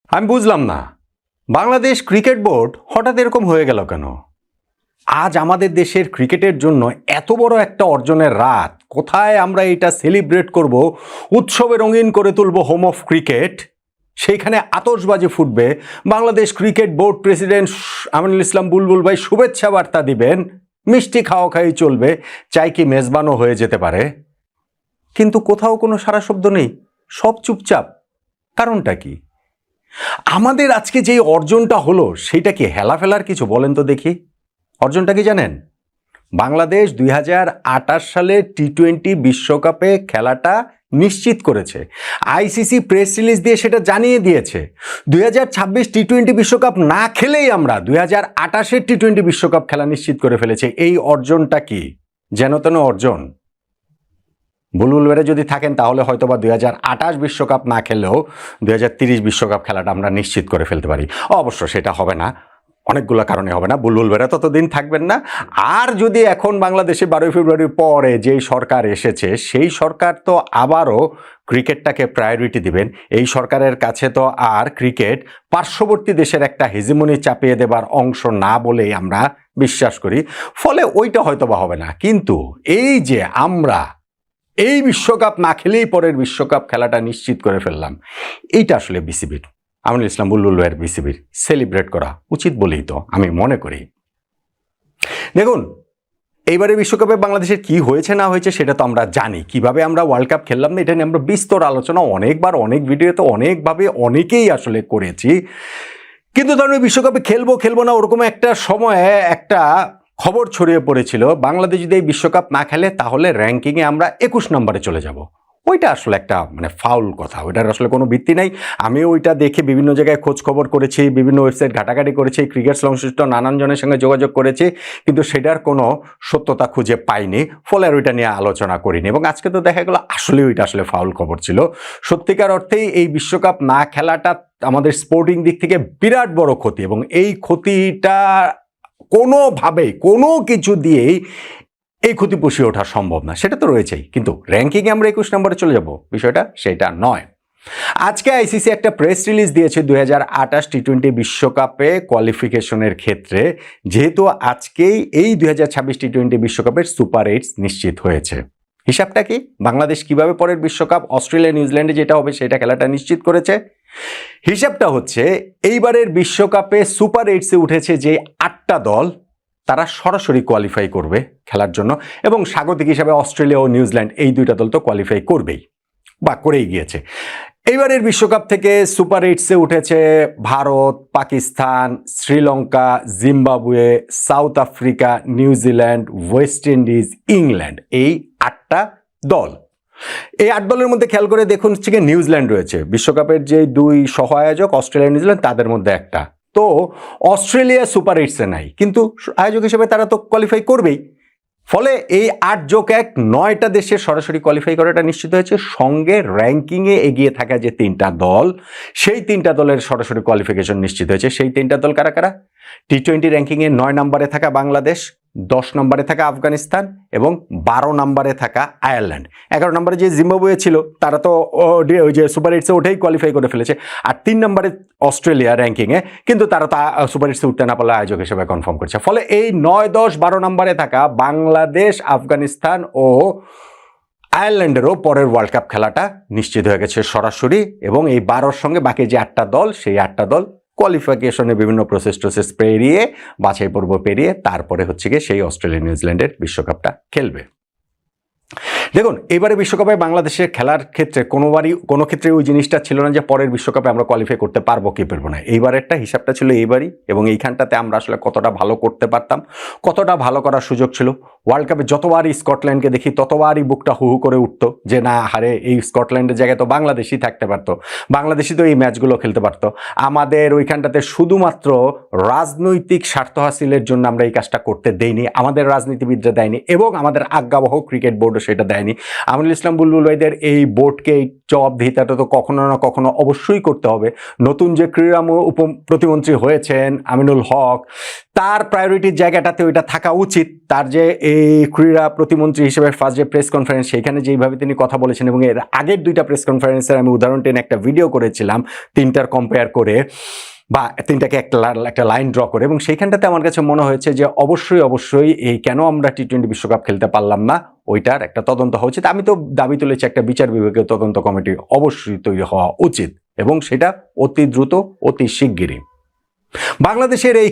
আমি বুঝলাম না, বাংলাদেশ ক্রিকেট বোর্ড হঠাৎ এরকম হয়ে গেল কেন? আজ আমাদের দেশের ক্রিকেটের জন্য এত বড় একটা অর্জনের রাত, কোথায় আমরা এটা সেলিব্রেট করব, উৎসবে রঙিন করে তুলব হোম অফ ক্রিকেট, সেইখানে আতশবাজি ফুটবে, Bangladesh cricket board president Aminul Islam Bulbul ভাই শুভেচ্ছা বার্তা দিবেন, মিষ্টি খাওয়া খাই চলবে, চাই কি মেজবানও হয়ে যেতে পারে, কিন্তু কোথাও কোনো সারা শব্দ নেই, সব চুপচাপ। কারণটা কি? আমাদের আজকে যে অর্জনটা হলো সেটা কি হেলাফেলার কিছু? বলেন তো দেখি, অর্জনটা কি জানেন? বাংলাদেশ 2028 সালে টি-20 বিশ্বকাপে খেলাটা নিশ্চিত করেছে। আইসিসি প্রেস রিলিজ দিয়ে সেটা জানিয়ে দিয়েছে 2026 টি-20 বিশ্বকাপ না খেলেই আমরা 2028-এর টি-20 বিশ্বকাপ খেলা নিশ্চিত করে ফেলেছে। এই অর্জনটা কি? যেন তেন অর্জন। বুলবুল ভাইরা যদি থাকেন তাহলে হয়তো বা 2028 বিশ্বকাপ না খেলেও 2030 বিশ্বকাপ খেলাটা আমরা নিশ্চিত করে ফেলতে পারি। অবশ্য সেটা হবে না, অনেকগুলো কারণে হবে না। বুলবুল ভাইরা ততদিন থাকবেন না। আর যদি এখন বাংলাদেশে 12 ফেব্রুয়ারির পরে যেই সরকার এসেছে সেই সরকার তো আবারও ক্রিকেটটাকে প্রায়োরিটি দিবেন। এই সরকারের কাছে তো আর ক্রিকেট পার্শ্ববর্তী দেশের একটা হেজিমনি চাপিয়ে দেবার অংশ না বলেই আমরা বিশ্বাস করি। ফলে ওইটা হয়তো বা হবে না। কিন্তু এই যে আমরা এই বিশ্বকাপ না খেলেই পরের বিশ্বকাপ খেলাটা নিশ্চিত করে ফেললাম, এইটা আসলে বিসিবির, আমিনুল ইসলাম বুলবুল ভাইয়ের বিসিবির সেলিব্রেট করা উচিত বলেই তো আমি মনে করি। দেখুন, এইবারে বিশ্বকাপে বাংলাদেশের কি হয়েছে না হয়েছে সেটা তো আমরা জানি। কিভাবে আমরা ওয়ার্ল্ড কাপ খেললাম না এটা নিয়ে আমরা বিস্তর আলোচনা অনেকবার অনেক ভিডিওতে অনেকভাবে অনেকেই আসলে করেছি। কিন্তু ধরুন বিশ্বকাপে খেলবো না ওরকম একটা সময়ে একটা খবর ছড়িয়ে পড়েছিল, বাংলাদেশ যদি এই বিশ্বকাপ না খেলে তাহলে র্যাঙ্কিংয়ে আমরা 21 নম্বরে চলে যাব। ওইটা আসলে একটা ফাউল কথা, ওইটার আসলে কোনো ভিত্তি নাই। আমি ওইটা দেখে বিভিন্ন জায়গায় খোঁজ খবর করেছি, বিভিন্ন ওয়েবসাইট ঘাটাঘাটি করেছি, ক্রিকেট সংশ্লিষ্ট নানান জনের সঙ্গে যোগাযোগ করেছি, কিন্তু সেটার কোনো সত্যতা খুঁজে পাইনি। ফলে আর ওইটা নিয়ে আলোচনা করিনি। এবং আজকে তো দেখা গেল আসলে ওইটা আসলে ফাউল খবর ছিল। সত্যিকার অর্থেই এই বিশ্বকাপ না খেলাটা আমাদের স্পোর্টিং দিক থেকে বিরাট বড় ক্ষতি, এবং এই ক্ষতিটা কোনোভাবেই কোনো কিছু দিয়েই এই ক্ষতি পুষিয়ে ওঠা সম্ভব না। সেটা তো রয়েছেই, কিন্তু র্যাঙ্কিংয়ে আমরা 21 নম্বরে চলে যাব, বিষয়টা সেটা নয়। আজকে আইসিসি একটা প্রেস রিলিজ দিয়েছে 2028 টি-20 বিশ্বকাপে কোয়ালিফিকেশনের ক্ষেত্রে, যেহেতু আজকেই এই 2026 টি-20 বিশ্বকাপের সুপার 8 নিশ্চিত হয়েছে। হিসাবটা কি? বাংলাদেশ কিভাবে পরের বিশ্বকাপ অস্ট্রেলিয়া নিউজিল্যান্ডে যেটা হবে সেটা খেলাটা নিশ্চিত করেছে। হিসাবটা হচ্ছে এইবারের বিশ্বকাপে সুপার 8-এ উঠেছে যে 8টা দল, তারা সরাসরি কোয়ালিফাই করবে খেলার জন্য, এবং স্বাগতিক হিসাবে অস্ট্রেলিয়া ও নিউজিল্যান্ড এই দুইটা দল তো কোয়ালিফাই করবেই বা করেই গিয়েছে। এইবারের বিশ্বকাপ থেকে সুপার 8-এ উঠেছে Bharat, Pakistan, Sri Lanka, Zimbabwe, south Africa, New Zealand, West Indies, England, এই 8টা দল। এই 8 দলের মধ্যে খেয়াল করে দেখুন হচ্ছে কি নিউজিল্যান্ড রয়েছে, বিশ্বকাপের যে দুই সহ আয়োজক অস্ট্রেলিয়া নিউজিল্যান্ড তাদের মধ্যে একটা। তো অস্ট্রেলিয়া সুপার 8-এ নাই, কিন্তু আয়োজক হিসেবে তারা তো কোয়ালিফাই করবেই। ফলে এই 8+1 9টা দেশের সরাসরি কোয়ালিফাই করাটা নিশ্চিত হয়েছে। সঙ্গে র্যাঙ্কিংয়ে এগিয়ে থাকা যে 3টা দল, সেই 3টা দলের সরাসরি কোয়ালিফিকেশন নিশ্চিত হয়েছে। সেই 3টা দল কারা কারা? টি-20 র্যাঙ্কিংয়ে 9 নম্বরে থাকা বাংলাদেশ, 10 নম্বরে থাকা আফগানিস্তান এবং 12 নম্বরে থাকা আয়ারল্যান্ড। 11 নম্বরে যে জিম্বাবুয়ে ছিল তারা তো ওই যে সুপার 8-এ উঠেই কোয়ালিফাই করে ফেলেছে। আর 3 নম্বরে অস্ট্রেলিয়া র্যাঙ্কিংয়ে, কিন্তু তারা তো সুপার 8-এ উঠতে না পারলে আয়োজক হিসেবে কনফার্ম করছে। ফলে এই 9, 10, 12 নম্বরে থাকা বাংলাদেশ, আফগানিস্তান ও আয়ারল্যান্ডেরও পরের ওয়ার্ল্ড কাপ খেলাটা নিশ্চিত হয়ে গেছে সরাসরি। এবং এই 12-র সঙ্গে বাকি যে 8টা দল, সেই 8টা দল কোয়ালিফিকেশনে বিভিন্ন প্রসেস পেরিয়ে, বাছাই পর্ব পেরিয়ে তারপরে হচ্ছে গিয়ে সেই অস্ট্রেলিয়া নিউজিল্যান্ডের বিশ্বকাপটা খেলবে। দেখুন, এবারে বিশ্বকাপে বাংলাদেশের খেলার ক্ষেত্রে কোনো ক্ষেত্রে ওই জিনিসটা ছিল না যে পরের বিশ্বকাপে আমরা কোয়ালিফাই করতে পারবো কি পারবো না। এইবারেরটা হিসাবটা ছিল এইবারই, এবং এইখানটাতে আমরা আসলে কতটা ভালো করতে পারতাম, কতটা ভালো করার সুযোগ ছিল। ওয়ার্ল্ড কাপে যতবারই স্কটল্যান্ডকে দেখি ততবারই বুকটা হু হু করে উঠতো যে না হারে, এই স্কটল্যান্ডের জায়গায় তো বাংলাদেশই থাকতে পারতো, বাংলাদেশই তো এই ম্যাচগুলো খেলতে পারতো। আমাদের ওইখানটাতে শুধুমাত্র রাজনৈতিক স্বার্থ হাসিলের জন্য আমরা এই কাজটা করতে দেইনি, আমাদের রাজনীতিবিদরা দেয়নি, এবং আমাদের আজ্ঞাবহ ক্রিকেট বোর্ডও সেটা দেয়নি। আমিনুল ইসলাম বুলবুল ভাইদের এই বোর্ডকে এই জবাবদিহিতাটা তো কখনো না কখনো অবশ্যই করতে হবে। নতুন যে ক্রীড়া প্রতিমন্ত্রী হয়েছেন আমিনুল হক, তার প্রায়োরিটির জায়গাটাতে ওইটা থাকা উচিত। তার যে এই ক্রীড়া প্রতিমন্ত্রী হিসেবে ফার্স্ট যে প্রেস কনফারেন্স, সেইখানে যেইভাবে তিনি কথা বলেছেন এবং এর আগের 2টা প্রেস কনফারেন্সের আমি উদাহরণ টেনে একটা ভিডিও করেছিলাম 3টার কম্পেয়ার করে, বা 3টাকে একটা লাইন ড্র করে, এবং সেইখানটাতে আমার কাছে মনে হয়েছে যে অবশ্যই এই কেন আমরা টি-20 বিশ্বকাপ খেলতে পারলাম না ওইটার একটা তদন্ত হওয়া উচিত। আমি তো দাবি তুলেছি একটা বিচার বিভাগীয় তদন্ত কমিটি অবশ্যই তৈরি হওয়া উচিত, এবং সেটা অতি দ্রুত, অতি শিগগিরই। বাংলাদেশের এই